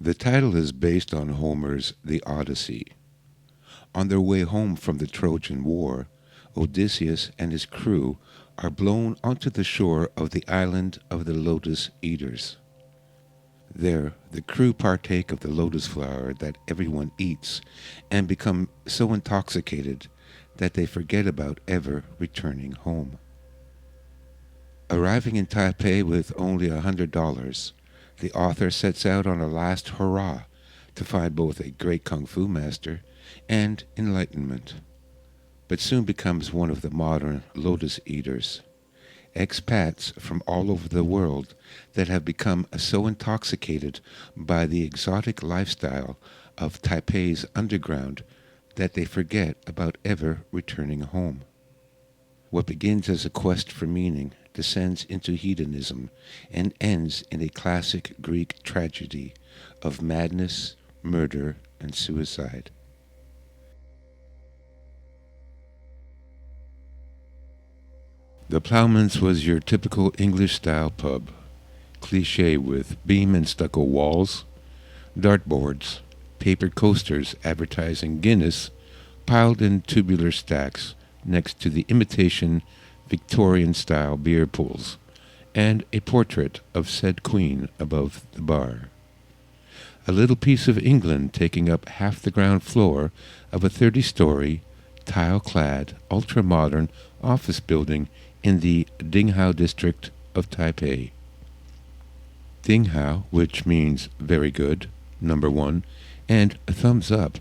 The title is based on Homer's The Odyssey. On their way home from the Trojan War, Odysseus and his crew are blown onto the shore of the island of the Lotus Eaters. There, the crew partake of the lotus flower that everyone eats and become so intoxicated that they forget about ever returning home. Arriving in Taipei with only $100, the author sets out on a last hurrah to find both a great kung fu master and enlightenment, but soon becomes one of the modern lotus eaters, expats from all over the world that have become so intoxicated by the exotic lifestyle of Taipei's underground that they forget about ever returning home. What begins as a quest for meaning descends into hedonism and ends in a classic Greek tragedy of madness, murder, and suicide. The Plowman's was your typical English-style pub, cliché with beam and stucco walls, dartboards, paper coasters advertising Guinness piled in tubular stacks next to the imitation Victorian-style beer pools, and a portrait of said queen above the bar. A little piece of England taking up half the ground floor of a 30-story, tile-clad, ultra-modern office building in the Dinghao district of Taipei. Dinghao, which means very good, number one, and a thumbs up,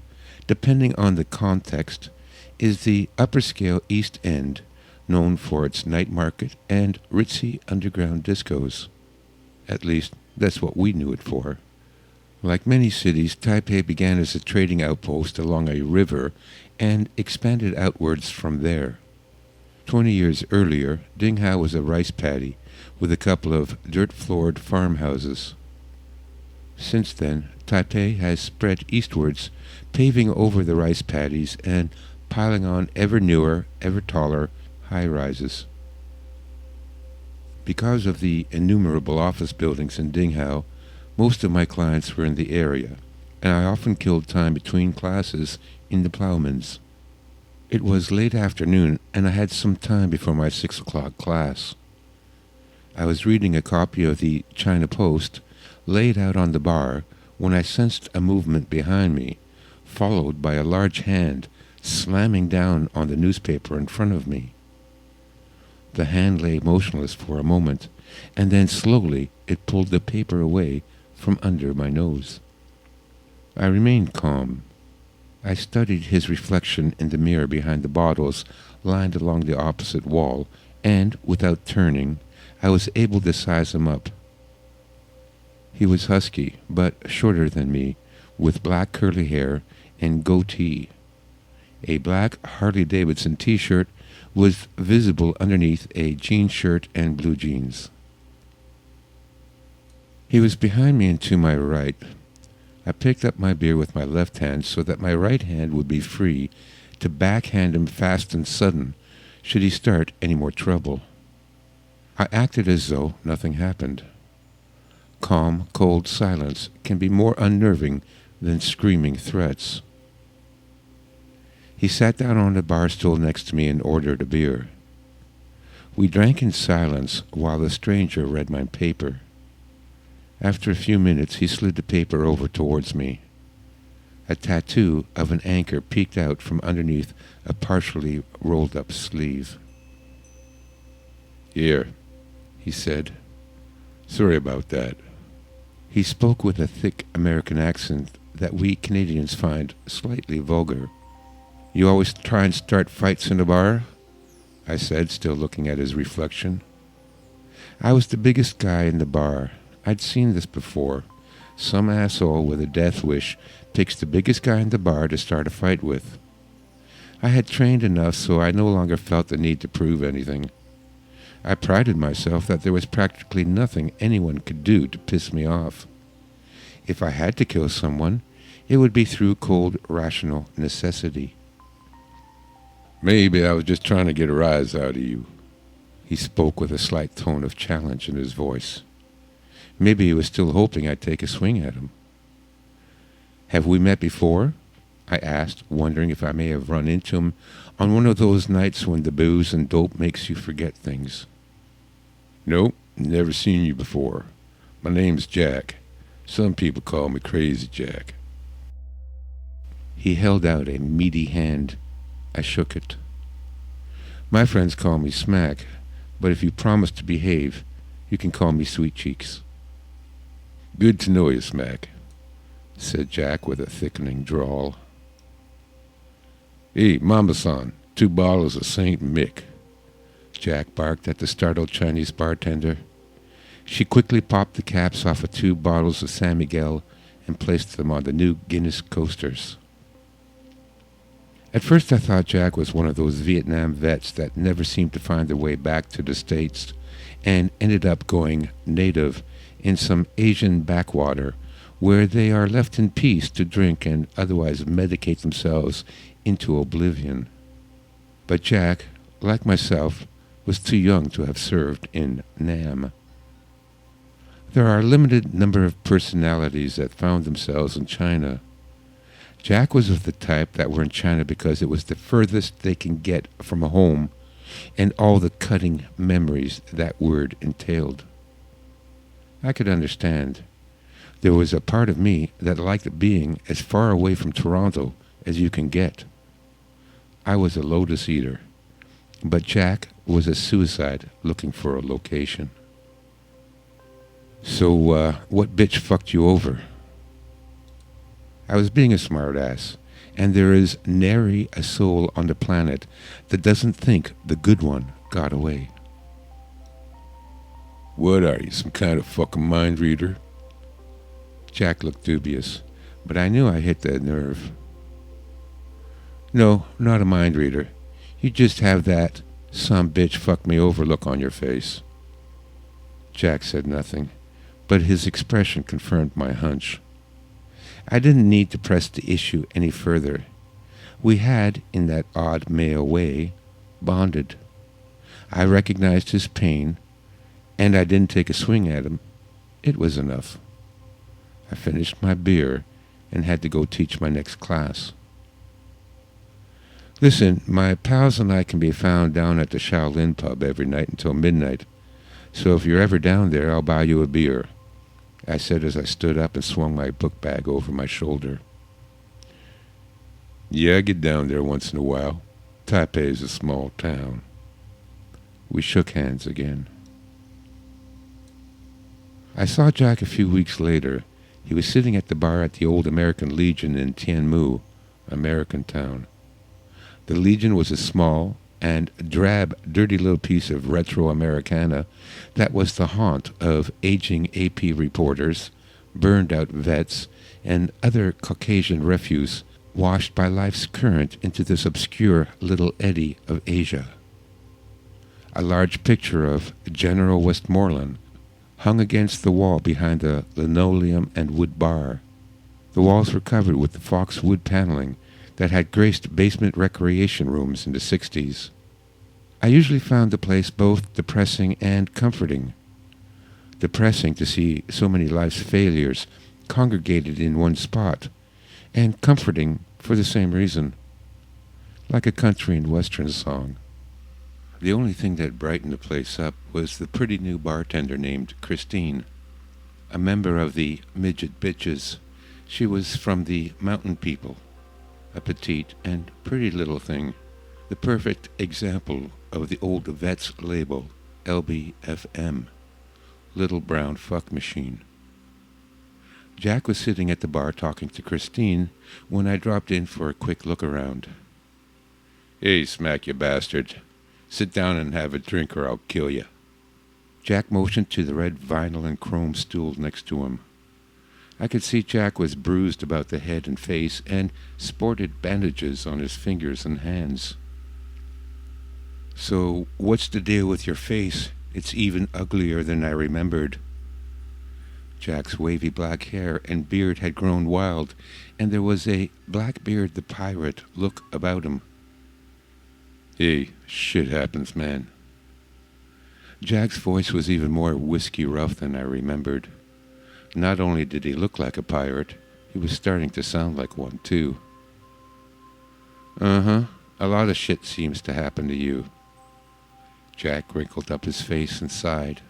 depending on the context, is the upper-scale East End, known for its night market and ritzy underground discos. At least, that's what we knew it for. Like many cities, Taipei began as a trading outpost along a river and expanded outwards from there. 20 years earlier, Dinghao was a rice paddy with a couple of dirt-floored farmhouses. Since then, Taipei has spread eastwards, paving over the rice paddies and piling on ever newer, ever taller high-rises. Because of the innumerable office buildings in Dinghao, most of my clients were in the area, and I often killed time between classes in the Plowman's. It was late afternoon, and I had some time before my 6 o'clock class. I was reading a copy of the China Post, laid out on the bar, when I sensed a movement behind me, followed by a large hand slamming down on the newspaper in front of me. The hand lay motionless for a moment, and then slowly it pulled the paper away from under my nose. I remained calm. I studied his reflection in the mirror behind the bottles lined along the opposite wall, and, without turning, I was able to size him up. He was husky, but shorter than me, with black curly hair and goatee. A black Harley-Davidson t-shirt was visible underneath a jean shirt and blue jeans. He was behind me and to my right. I picked up my beer with my left hand so that my right hand would be free to backhand him fast and sudden should he start any more trouble. I acted as though nothing happened. Calm, cold silence can be more unnerving than screaming threats. He sat down on the bar stool next to me and ordered a beer. We drank in silence while the stranger read my paper. After a few minutes, he slid the paper over towards me. A tattoo of an anchor peeked out from underneath a partially rolled-up sleeve. "Here," he said. "Sorry about that." He spoke with a thick American accent that we Canadians find slightly vulgar. "You always try and start fights in a bar?" I said, still looking at his reflection. I was the biggest guy in the bar. I'd seen this before. Some asshole with a death wish picks the biggest guy in the bar to start a fight with. I had trained enough so I no longer felt the need to prove anything. I prided myself that there was practically nothing anyone could do to piss me off. If I had to kill someone, it would be through cold, rational necessity. "Maybe I was just trying to get a rise out of you." He spoke with a slight tone of challenge in his voice. Maybe he was still hoping I'd take a swing at him. Have we met before? I asked, wondering if I may have run into him on one of those nights when the booze and dope makes you forget things. Nope, never seen you before. My name's Jack. Some people call me Crazy Jack. He held out a meaty hand. I shook it. My friends call me Smack, but if you promise to behave, you can call me Sweet Cheeks. Good to know you, Smack, said Jack with a thickening drawl. Hey, Mamba-san, 2 bottles of St. Mick, Jack barked at the startled Chinese bartender. She quickly popped the caps off of 2 bottles of San Miguel and placed them on the new Guinness coasters. At first I thought Jack was one of those Vietnam vets that never seemed to find their way back to the States and ended up going native in some Asian backwater where they are left in peace to drink and otherwise medicate themselves into oblivion. But Jack, like myself, was too young to have served in Nam. There are a limited number of personalities that found themselves in China. Jack was of the type that were in China because it was the furthest they can get from a home and all the cutting memories that word entailed. I could understand. There was a part of me that liked being as far away from Toronto as you can get. I was a Lotus eater, but Jack was a suicide looking for a location. So, what bitch fucked you over? I was being a smartass, and there is nary a soul on the planet that doesn't think the good one got away. What are you, some kind of fucking mind reader? Jack looked dubious, but I knew I hit the nerve. No, not a mind reader. You just have that some bitch fucked me over look on your face. Jack said nothing, but his expression confirmed my hunch. I didn't need to press the issue any further. We had, in that odd male way, bonded. I recognized his pain, and I didn't take a swing at him. It was enough. I finished my beer and had to go teach my next class. Listen, my pals and I can be found down at the Shaolin pub every night until midnight, so if you're ever down there, I'll buy you a beer, I said as I stood up and swung my book bag over my shoulder. Yeah, I get down there once in a while. Taipei's a small town. We shook hands again. I saw Jack a few weeks later. He was sitting at the bar at the old American Legion in Tianmu, American town. The Legion was a small and drab, dirty little piece of retro Americana that was the haunt of aging AP reporters, burned-out vets, and other Caucasian refuse washed by life's current into this obscure little eddy of Asia. A large picture of General Westmoreland hung against the wall behind the linoleum and wood bar. The walls were covered with the fox wood paneling that had graced basement recreation rooms in the 60s. I usually found the place both depressing and comforting. Depressing to see so many life's failures congregated in one spot, and comforting for the same reason, like a country and western song. The only thing that brightened the place up was the pretty new bartender named Christine, a member of the Midget Bitches. She was from the mountain people, a petite and pretty little thing, the perfect example of the old vet's label, LBFM, Little Brown Fuck Machine. Jack was sitting at the bar talking to Christine when I dropped in for a quick look around. Hey, Smack, you bastard. Sit down and have a drink or I'll kill you. Jack motioned to the red vinyl and chrome stool next to him. I could see Jack was bruised about the head and face and sported bandages on his fingers and hands. So, what's the deal with your face? It's even uglier than I remembered. Jack's wavy black hair and beard had grown wild, and there was a Blackbeard the Pirate look about him. Hey, shit happens, man. Jack's voice was even more whiskey rough than I remembered. Not only did he look like a pirate, He was starting to sound like one, too. Uh-huh. A lot of shit seems to happen to you. Jack wrinkled up his face and sighed.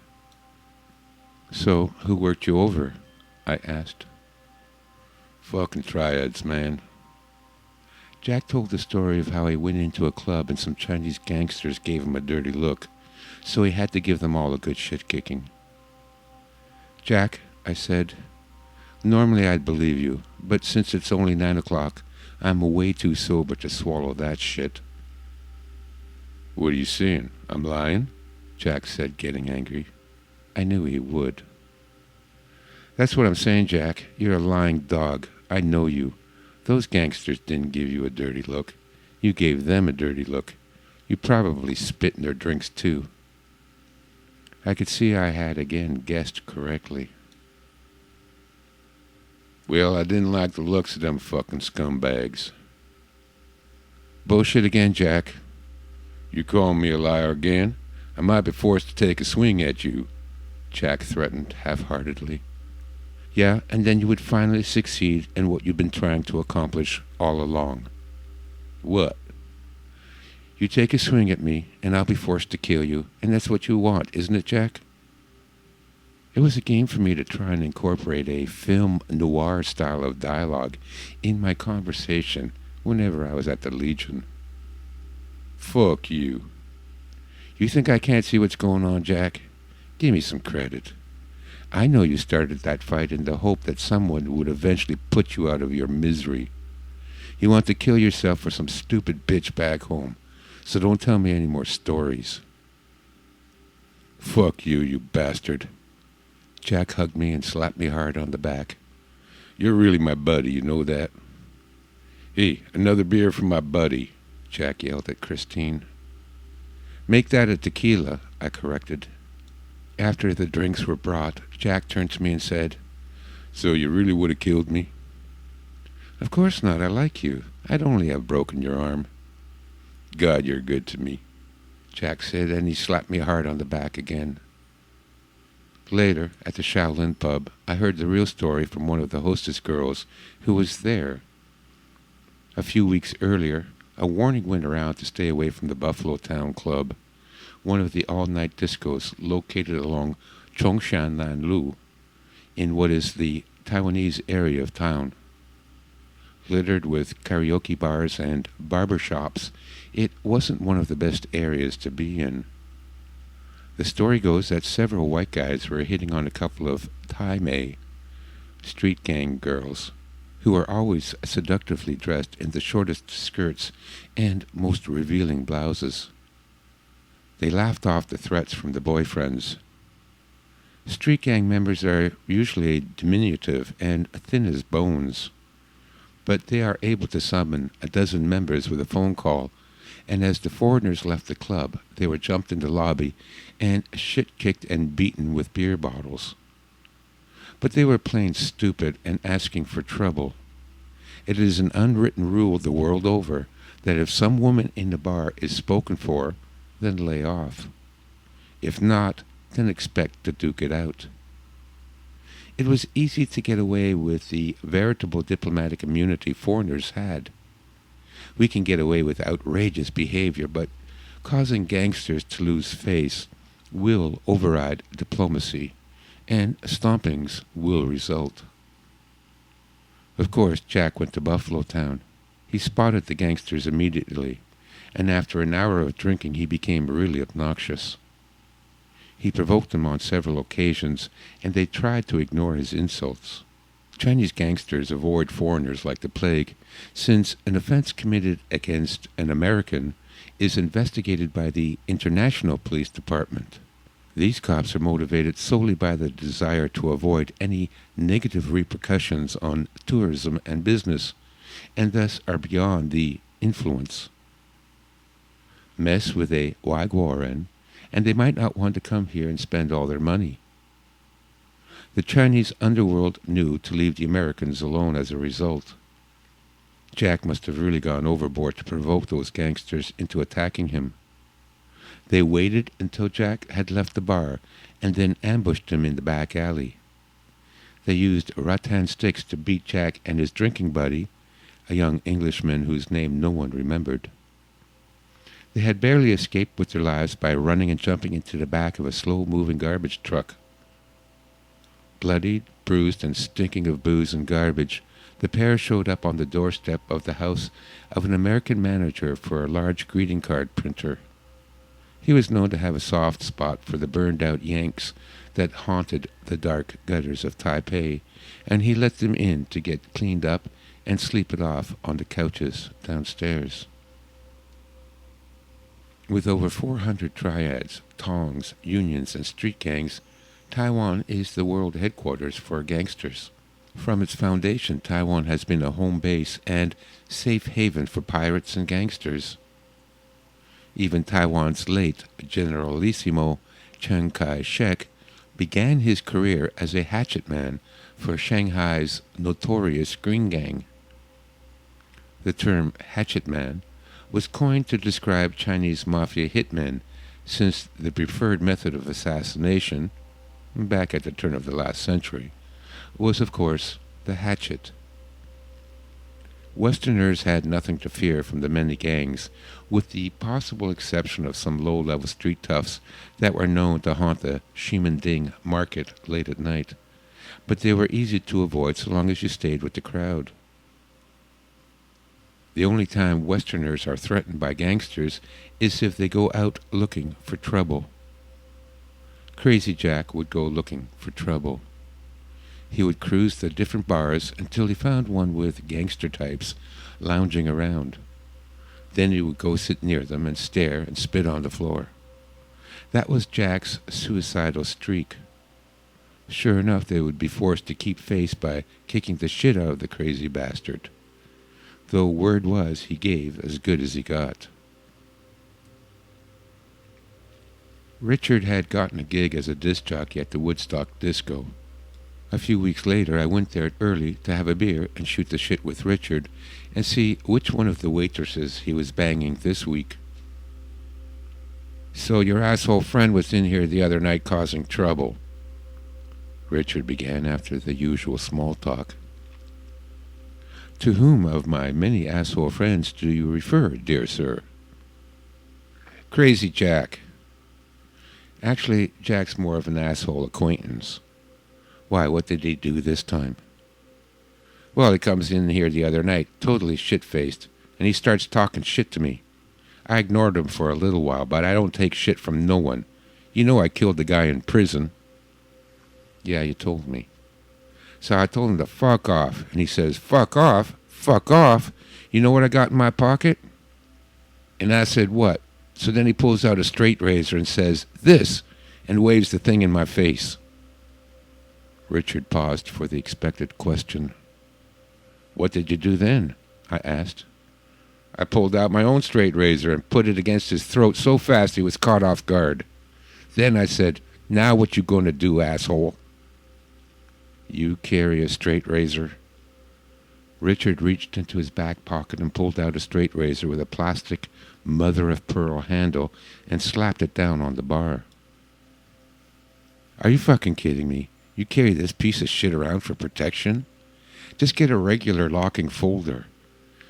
So, who worked you over? I asked. Fucking triads, man. Jack told the story of how he went into a club and some Chinese gangsters gave him a dirty look, so he had to give them all a good shit kicking. Jack, I said, normally I'd believe you, but since it's only 9 o'clock, I'm way too sober to swallow that shit. What are you saying? I'm lying? Jack said, getting angry. I knew he would. That's what I'm saying, Jack. You're a lying dog. I know you. Those gangsters didn't give you a dirty look. You gave them a dirty look. You probably spit in their drinks, too. I could see I had again guessed correctly. Well, I didn't like the looks of them fucking scumbags. Bullshit again, Jack. You calling me a liar again? I might be forced to take a swing at you, Jack threatened half-heartedly. Yeah, and then you would finally succeed in what you've been trying to accomplish all along. What? You take a swing at me, and I'll be forced to kill you, and that's what you want, isn't it, Jack? It was a game for me to try and incorporate a film noir style of dialogue in my conversation whenever I was at the Legion. Fuck you. You think I can't see what's going on, Jack? Give me some credit. I know you started that fight in the hope that someone would eventually put you out of your misery. You want to kill yourself for some stupid bitch back home, so don't tell me any more stories. Fuck you, you bastard. Jack hugged me and slapped me hard on the back. You're really my buddy, you know that? Hey, another beer for my buddy, Jack yelled at Christine. Make that a tequila, I corrected. After the drinks were brought, Jack turned to me and said, So you really would have killed me? Of course not, I like you. I'd only have broken your arm. God, you're good to me, Jack said, and he slapped me hard on the back again. Later, at the Shaolin pub, I heard the real story from one of the hostess girls who was there. A few weeks earlier, a warning went around to stay away from the Buffalo Town Club, one of the all-night discos located along Chongshan Nanlu, in what is the Taiwanese area of town. Littered with karaoke bars and barber shops, it wasn't one of the best areas to be in. The story goes that several white guys were hitting on a couple of Tai Mei, street gang girls, who are always seductively dressed in the shortest skirts and most revealing blouses. They laughed off the threats from the boyfriends. Street gang members are usually diminutive and thin as bones, but they are able to summon a dozen members with a phone call, and as the foreigners left the club, they were jumped in the lobby and shit-kicked and beaten with beer bottles. But they were plain stupid and asking for trouble. It is an unwritten rule the world over that if some woman in the bar is spoken for, then lay off. If not, then expect to duke it out. It was easy to get away with the veritable diplomatic immunity foreigners had. We can get away with outrageous behavior, but causing gangsters to lose face will override diplomacy, and stompings will result. Of course, Jack went to Buffalo Town. He spotted the gangsters immediately, and after an hour of drinking he became really obnoxious. He provoked them on several occasions, and they tried to ignore his insults. Chinese gangsters avoid foreigners like the plague, since an offense committed against an American is investigated by the International Police Department. These cops are motivated solely by the desire to avoid any negative repercussions on tourism and business, and thus are beyond the influence. Mess with a Wagwaran, and they might not want to come here and spend all their money. The Chinese underworld knew to leave the Americans alone as a result. Jack must have really gone overboard to provoke those gangsters into attacking him. They waited until Jack had left the bar and then ambushed him in the back alley. They used rattan sticks to beat Jack and his drinking buddy, a young Englishman whose name no one remembered. They had barely escaped with their lives by running and jumping into the back of a slow-moving garbage truck. Bloodied, bruised, and stinking of booze and garbage, the pair showed up on the doorstep of the house of an American manager for a large greeting card printer. He was known to have a soft spot for the burned-out Yanks that haunted the dark gutters of Taipei, and he let them in to get cleaned up and sleep it off on the couches downstairs. With over 400 triads, tongs, unions, and street gangs, Taiwan is the world headquarters for gangsters. From its foundation, Taiwan has been a home base and safe haven for pirates and gangsters. Even Taiwan's late Generalissimo Chiang Kai-shek began his career as a hatchet man for Shanghai's notorious Green Gang. The term hatchet man was coined to describe Chinese mafia hitmen, since the preferred method of assassination, back at the turn of the last century, was of course the hatchet. Westerners had nothing to fear from the many gangs, with the possible exception of some low-level street toughs that were known to haunt the Ximending market late at night, but they were easy to avoid so long as you stayed with the crowd. The only time Westerners are threatened by gangsters is if they go out looking for trouble. Crazy Jack would go looking for trouble. He would cruise the different bars until he found one with gangster types lounging around. Then he would go sit near them and stare and spit on the floor. That was Jack's suicidal streak. Sure enough, they would be forced to keep face by kicking the shit out of the crazy bastard. Though word was he gave as good as he got. Richard had gotten a gig as a disc jockey at the Woodstock Disco. A few weeks later, I went there early to have a beer and shoot the shit with Richard and see which one of the waitresses he was banging this week. "So your asshole friend was in here the other night causing trouble," Richard began after the usual small talk. "To whom of my many asshole friends do you refer, dear sir?" "Crazy Jack." "Actually, Jack's more of an asshole acquaintance." "Why, what did he do this time?" "Well, he comes in here the other night, totally shit-faced, and he starts talking shit to me. I ignored him for a little while, but I don't take shit from no one. You know I killed the guy in prison." "Yeah, you told me." "So I told him to fuck off, and he says, 'Fuck off? Fuck off? You know what I got in my pocket?' And I said, 'What?' So then he pulls out a straight razor and says, 'This,' and waves the thing in my face." Richard paused for the expected question. "What did you do then?" I asked. "I pulled out my own straight razor and put it against his throat so fast he was caught off guard. Then I said, 'Now what you gonna do, asshole?'" "You carry a straight razor?" Richard reached into his back pocket and pulled out a straight razor with a plastic mother-of-pearl handle and slapped it down on the bar. "Are you fucking kidding me? You carry this piece of shit around for protection? Just get a regular locking folder.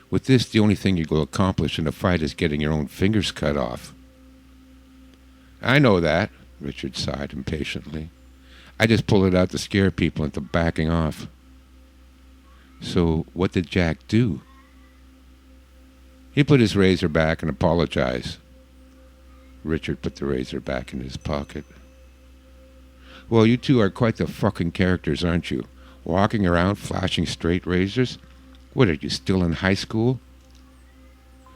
With this, the only thing you will accomplish in a fight is getting your own fingers cut off." "I know that," Richard sighed impatiently. "I just pull it out to scare people into backing off." "So what did Jack do?" "He put his razor back and apologized." Richard put the razor back in his pocket. "Well, you two are quite the fucking characters, aren't you? Walking around flashing straight razors? What, are you still in high school?"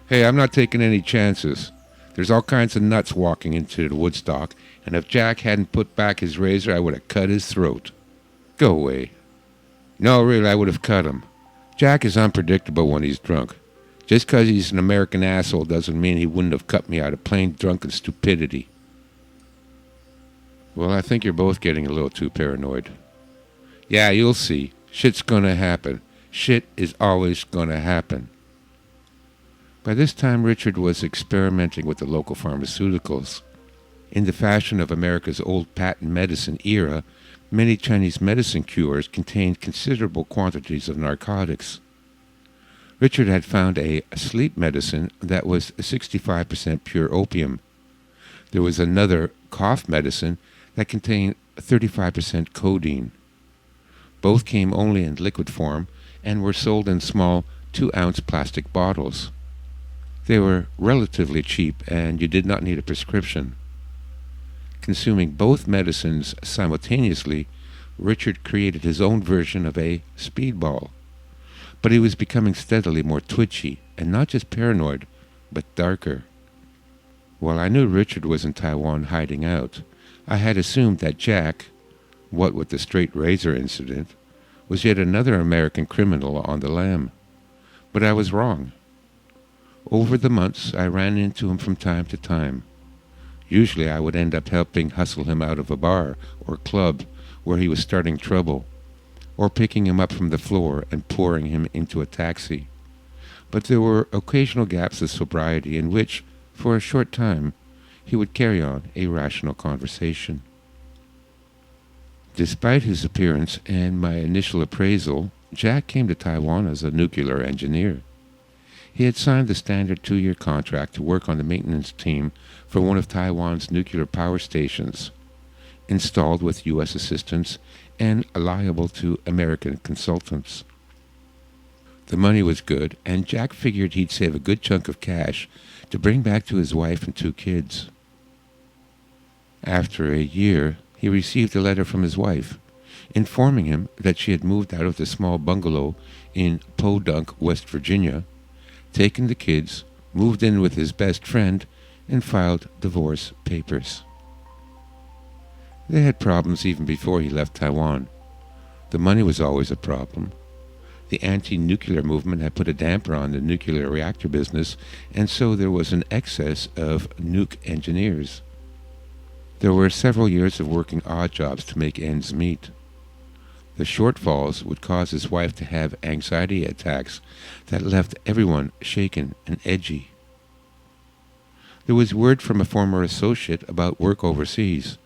"Hey, I'm not taking any chances. There's all kinds of nuts walking into the Woodstock, and if Jack hadn't put back his razor, I would have cut his throat." "Go away." "No, really, I would have cut him. Jack is unpredictable when he's drunk. Just 'cause he's an American asshole doesn't mean he wouldn't have cut me out of plain drunken stupidity." "Well, I think you're both getting a little too paranoid." "Yeah, you'll see. Shit's gonna happen. Shit is always gonna happen." By this time, Richard was experimenting with the local pharmaceuticals. In the fashion of America's old patent medicine era, Many Chinese medicine cures contained considerable quantities of narcotics. Richard had found a sleep medicine that was 65% pure opium. There was another cough medicine that contained 35% codeine. Both came only in liquid form and were sold in small 2-ounce plastic bottles. They were relatively cheap and you did not need a prescription. Consuming both medicines simultaneously, Richard created his own version of a speedball. But he was becoming steadily more twitchy, and not just paranoid, but darker. While I knew Richard was in Taiwan hiding out, I had assumed that Jack, what with the straight razor incident, was yet another American criminal on the lam. But I was wrong. Over the months, I ran into him from time to time. Usually I would end up helping hustle him out of a bar or club where he was starting trouble, or picking him up from the floor and pouring him into a taxi. But there were occasional gaps of sobriety in which, for a short time, he would carry on a rational conversation. Despite his appearance and my initial appraisal, Jack came to Taiwan as a nuclear engineer. He had signed the standard 2-year contract to work on the maintenance team for one of Taiwan's nuclear power stations, installed with U.S. assistance and liable to American consultants. The money was good, and Jack figured he'd save a good chunk of cash to bring back to his wife and 2 kids. After a year, he received a letter from his wife, informing him that she had moved out of the small bungalow in Podunk, West Virginia, taken the kids, moved in with his best friend, and filed divorce papers. They had problems even before he left Taiwan. The money was always a problem. The anti-nuclear movement had put a damper on the nuclear reactor business, and so there was an excess of nuke engineers. There were several years of working odd jobs to make ends meet. The shortfalls would cause his wife to have anxiety attacks that left everyone shaken and edgy. There was word from a former associate about work overseas,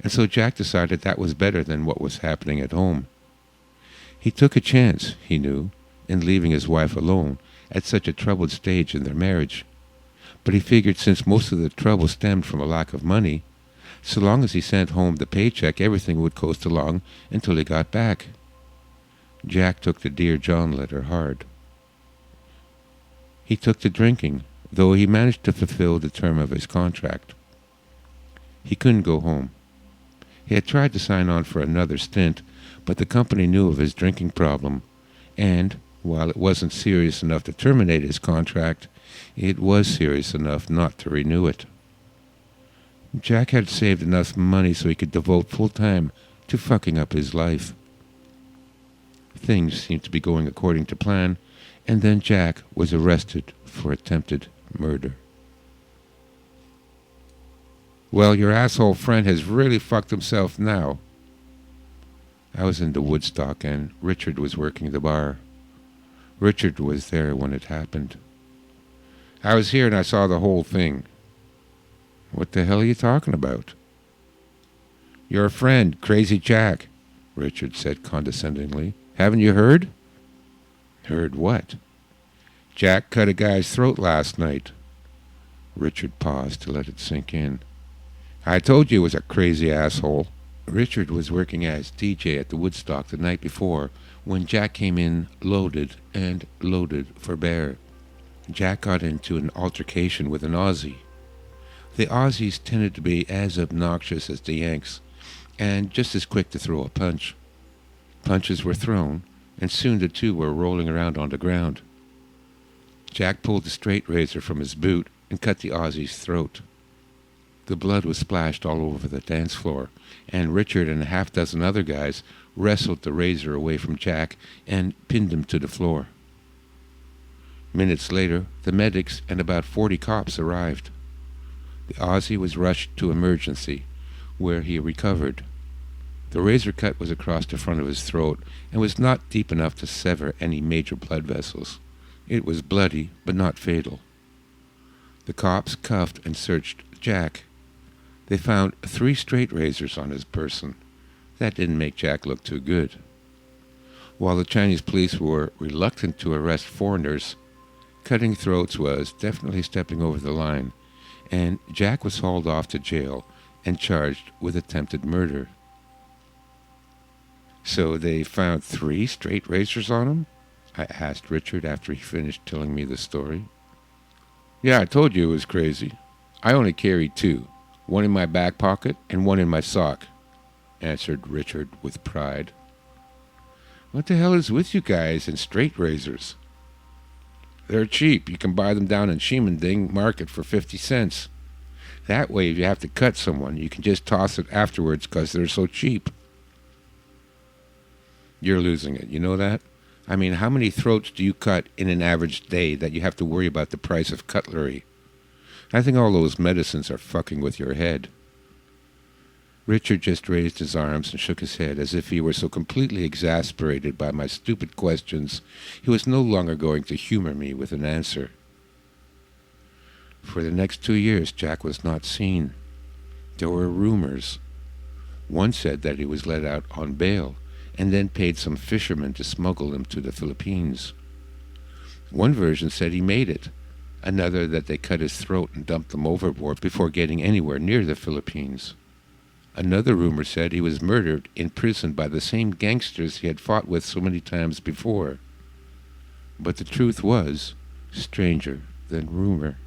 and so Jack decided that was better than what was happening at home. He took a chance, he knew, in leaving his wife alone at such a troubled stage in their marriage. But he figured since most of the trouble stemmed from a lack of money, so long as he sent home the paycheck, everything would coast along until he got back. Jack took the Dear John letter hard. He took to drinking, though he managed to fulfill the term of his contract. He couldn't go home. He had tried to sign on for another stint, but the company knew of his drinking problem, and, while it wasn't serious enough to terminate his contract, it was serious enough not to renew it. Jack had saved enough money so he could devote full time to fucking up his life. Things seemed to be going according to plan, and then Jack was arrested for attempted murder. Well, your asshole friend has really fucked himself now. I was in the Woodstock, and Richard was working the bar. Richard was there when it happened. I was here and I saw the whole thing. What the hell are you talking about? Your friend, Crazy Jack, Richard said condescendingly. Haven't you heard? Heard what? Jack cut a guy's throat last night. Richard paused to let it sink in. I told you he was a crazy asshole. Richard was working as DJ at the Woodstock the night before when Jack came in loaded for bear. Jack got into an altercation with an Aussie. The Aussies tended to be as obnoxious as the Yanks, and just as quick to throw a punch. Punches were thrown, and soon the two were rolling around on the ground. Jack pulled the straight razor from his boot and cut the Aussie's throat. The blood was splashed all over the dance floor, and Richard and a half-dozen other guys wrestled the razor away from Jack and pinned him to the floor. Minutes later, the medics and about 40 cops arrived. The Aussie was rushed to emergency, where he recovered. The razor cut was across the front of his throat and was not deep enough to sever any major blood vessels. It was bloody, but not fatal. The cops cuffed and searched Jack. They found 3 straight razors on his person. That didn't make Jack look too good. While the Chinese police were reluctant to arrest foreigners, cutting throats was definitely stepping over the line, and Jack was hauled off to jail and charged with attempted murder. So they found 3 straight razors on him? I asked Richard after he finished telling me the story. Yeah, I told you it was crazy. I only carried 2, one in my back pocket and one in my sock, answered Richard with pride. What the hell is with you guys and straight razors? They're cheap. You can buy them down in Ximending Market for 50 cents. That way, if you have to cut someone, you can just toss it afterwards because they're so cheap. You're losing it. You know that? I mean, how many throats do you cut in an average day that you have to worry about the price of cutlery? I think all those medicines are fucking with your head. Richard just raised his arms and shook his head as if he were so completely exasperated by my stupid questions he was no longer going to humor me with an answer. For the next 2 years, Jack was not seen. There were rumors. One said that he was let out on bail and then paid some fishermen to smuggle him to the Philippines. One version said he made it. Another that they cut his throat and dumped him overboard before getting anywhere near the Philippines. Another rumor said he was murdered in prison by the same gangsters he had fought with so many times before. But the truth was stranger than rumor.